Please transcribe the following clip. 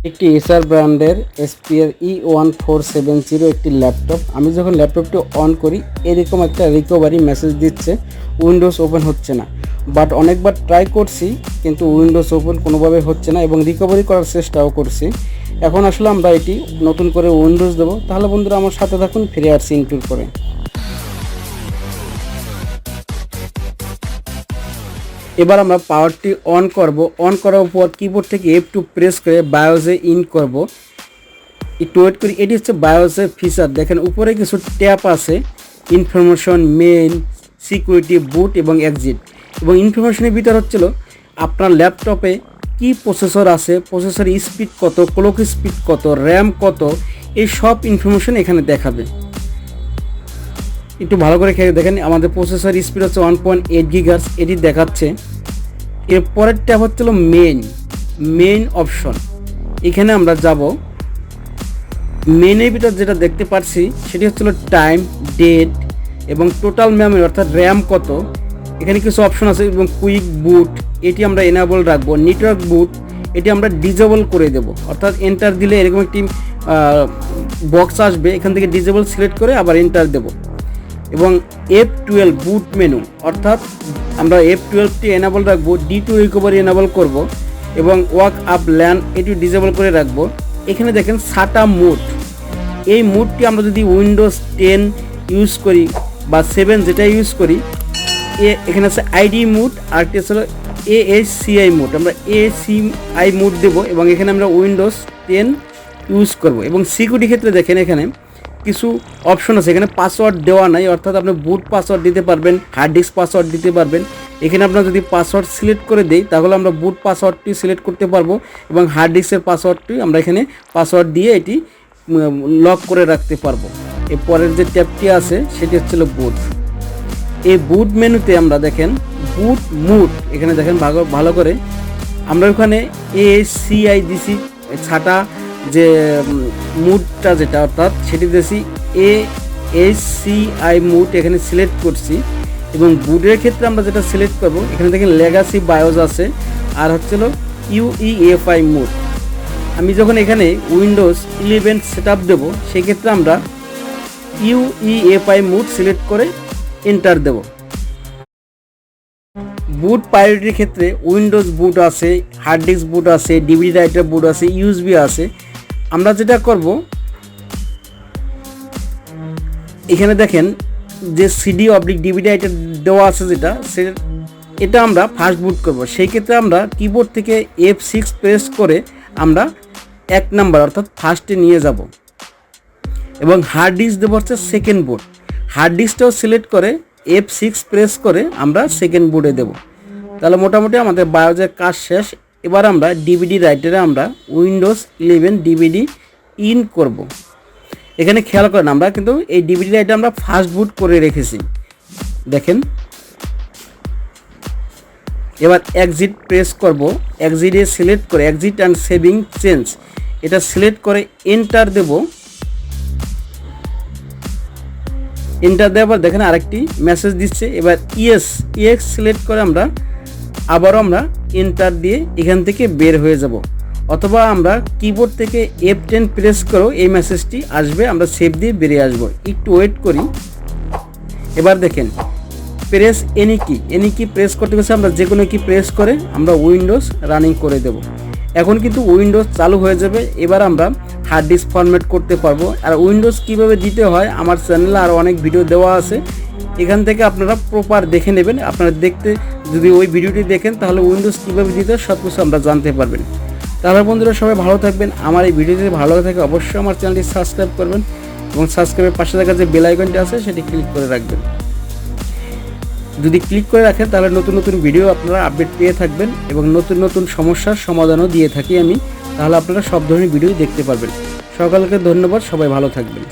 একটি এসার ব্র্যান্ডের Acer E1-470 একটি ল্যাপটপ। আমি যখন ল্যাপটপটি অন করি এরকম একটা রিকভারি মেসেজ দিচ্ছে, উইন্ডোজ ওপেন হচ্ছে না। বাট অনেকবার ট্রাই করছি কিন্তু উইন্ডোজ ওপেন কোনোভাবে হচ্ছে না এবং রিকভারি করার চেষ্টাও করছি। এখন আসলে আমরা এটি নতুন করে উইন্ডোজ দেবো। তাহলে বন্ধুরা আমার সাথে থাকুন, ফিরে আসছি ইনটুর করে। এবার আমরা পাওয়ারটি অন করব। অন করার পর কিবোর্ড থেকে F2 প্রেস করে বায়োসে ইন করব। একটু ওয়েট করি। এটি হচ্ছে বায়োসের ফিচার। দেখেন উপরে কিছু ট্যাব আছে, ইনফরমেশন, মেইন, সিকিউরিটি, বুট এবং এক্সিট। এবং ইনফরমেশনের ভিতর হচ্ছিল আপনার ল্যাপটপে কি প্রসেসর আছে, প্রসেসর স্পিড কত, ক্লক স্পিড কত, র্যাম কত, এই সব ইনফরমেশন এখানে দেখাবে। একটু ভালো করে খেয়ে দেখেন, আমাদের প্রসেসর স্পিড হচ্ছে 1.8 GHz, এটি দেখাচ্ছে। এর পরের ট্যাব হচ্ছিল মেইন অপশন। এখানে আমরা যাব। মেইনের ভিতর যেটা দেখতে পাচ্ছি সেটি হচ্ছিল টাইম, ডেট এবং টোটাল মেমোরি অর্থাৎ র্যাম কত। এখানে কিছু অপশন আছে এবং কুইক বুট এটি আমরা এনাবল রাখবো। নেটওয়ার্ক বুট এটি আমরা ডিজেবল করে দেব, অর্থাৎ এন্টার দিলে এরকম একটি বক্স আসবে, এখান থেকে ডিজেবল সিলেক্ট করে আবার এন্টার দেব। এবং F12 বুট মেনু, অর্থাৎ আমরা F12টি এনাবল রাখবো, D2 রিকভারি এনাবল করব এবং ওয়াক আপ ল্যান্ড এটি ডিজেবল করে রাখবো। এখানে দেখেন সাটা মুড, এই মুডটি আমরা যদি উইন্ডোজ 10 ইউজ করি বা 7 যেটা ইউজ করি, এখানে আছে আইডি মুড, আরটি হলো AHCI মুড। আমরা AHCI মুড দেব এবং এখানে আমরা উইন্ডোজ 10 ইউজ করব। এবং সিকিউরিটি ক্ষেত্রে দেখেন এখানে কিছু অপশন আছে, এখানে পাসওয়ার্ড দেওয়া নাই, অর্থাৎ আপনি বুট পাসওয়ার্ড দিতে পারবেন, হার্ড ডিস্ক পাসওয়ার্ড দিতে পারবেন। এখানে আপনার যদি পাসওয়ার্ড সিলেক্ট করে দেই তাহলে আমরা বুট পাসওয়ার্ডটি সিলেক্ট করতে পারবো এবং হার্ড ডিস্কের পাসওয়ার্ডটি আমরা এখানে পাসওয়ার্ড দিয়ে এটি লক করে রাখতে পারবো। এর পরের যে ট্যাবটি আছে সেটি হচ্ছিল বুট। এই বুট মেনুতে আমরা দেখেন বুট মুড, এখানে দেখেন ভালো করে আমরা ওখানে AHCI দিছি, ছাটা যে মুডটা যেটা অর্থাৎ সেটি দিয়েছি AHCI মুড এখানে সিলেক্ট করছি। এবং বুটের ক্ষেত্রে আমরা যেটা সিলেক্ট করব, এখানে দেখেন লেগাসি বায়োস আছে আর হচ্ছিল UEFI মুড। আমি যখন এখানে উইন্ডোজ 11 সেট আপ দেবো সেক্ষেত্রে আমরা UEFI মুড সিলেক্ট করে এন্টার দেব। বুট প্রায়োরিটির ক্ষেত্রে উইন্ডোজ বুট আছে, হার্ড ডিস্ক বুট আছে, ডিভিডি রাইটার বুট আছে, USB আছে। আমরা যেটা করব, এখানে দেখেন যে CD/DVD রাইটার দেওয়া আছে যেটা এটা আমরা ফার্স্ট বুট করব। সেই ক্ষেত্রে আমরা কিবোর্ড থেকে F6 প্রেস করে আমরা 1 নাম্বার অর্থাৎ ফার্স্টে নিয়ে যাব। এবং হার্ড ডিস্ক দেবো হচ্ছে সেকেন্ড বুট। হার্ড ডিস্কটাও সিলেক্ট করে F6 প্রেস করে আমরা সেকেন্ড বুটে দেব। তাহলে মোটামুটি আমাদের বায়োজের কাজ শেষ। এবার আমরা ডিভিডি রাইটারে আমরা উইন্ডোজ 11 ডিভিডি ইন করব। এখানে খেয়াল করেন আমরা কিন্তু এই ডিভিডি রাইটার আমরা ফার্স্ট বুট করে রেখেছি, দেখেন। এবার এক্সিট প্রেস করব। এক্সিটে সিলেক্ট করে এক্সিট অ্যান্ড সেভিং চেঞ্জ এটা সিলেক্ট করে এন্টার দেব। এন্টার দেওয়ার পর দেখেন আরেকটি মেসেজ দিচ্ছে। এবার ইয়েস সিলেক্ট করে আমরা আবারও আমরা এন্টার দিয়ে এখান থেকে বের হয়ে যাব, অথবা আমরা কিবোর্ড থেকে F10 প্রেস করেও এই মেসেজটি আসবে, আমরা সেভ দিয়ে বেরিয়ে আসব। একটু ওয়েট করি। এবার দেখেন প্রেস এনি কি প্রেস করতে গেছে, আমরা যে কোনো কি প্রেস করে আমরা উইন্ডোজ রানিং করে দেব। এখন কিন্তু উইন্ডোজ চালু হয়ে যাবে। এবার আমরা হার্ড ডিস্ক ফরম্যাট করতে পারবো। আর উইন্ডোজ কিভাবে দিতে হয় আমার চ্যানেলে আরও অনেক ভিডিও দেওয়া আছে, এখান থেকে আপনারা প্রপার দেখে নেবেন। আপনারা দেখতে যদি ওই ভিডিওটি দেখেন তাহলে উইন্ডোজ কীভাবে দিতে হয় সব কিছু আমরা জানতে পারবেন। তাহলে বন্ধুরা সবাই ভালো থাকবেন। আমার এই ভিডিও যদি ভালো থাকে অবশ্যই আমার চ্যানেলটি সাবস্ক্রাইব করবেন এবং সাবস্ক্রাইবের পাশে থাকা যে বেল আইকনটি আছে সেটি ক্লিক করে রাখবেন। যদি ক্লিক করে রাখেন তাহলে নতুন নতুন ভিডিও আপনারা আপডেট পেয়ে থাকবেন এবং নতুন নতুন সমস্যার সমাধানও দিয়ে থাকি আমি, তাহলে আপনারা সব ধরনের ভিডিও দেখতে পারবেন। সকলকে ধন্যবাদ, সবাই ভালো থাকবেন।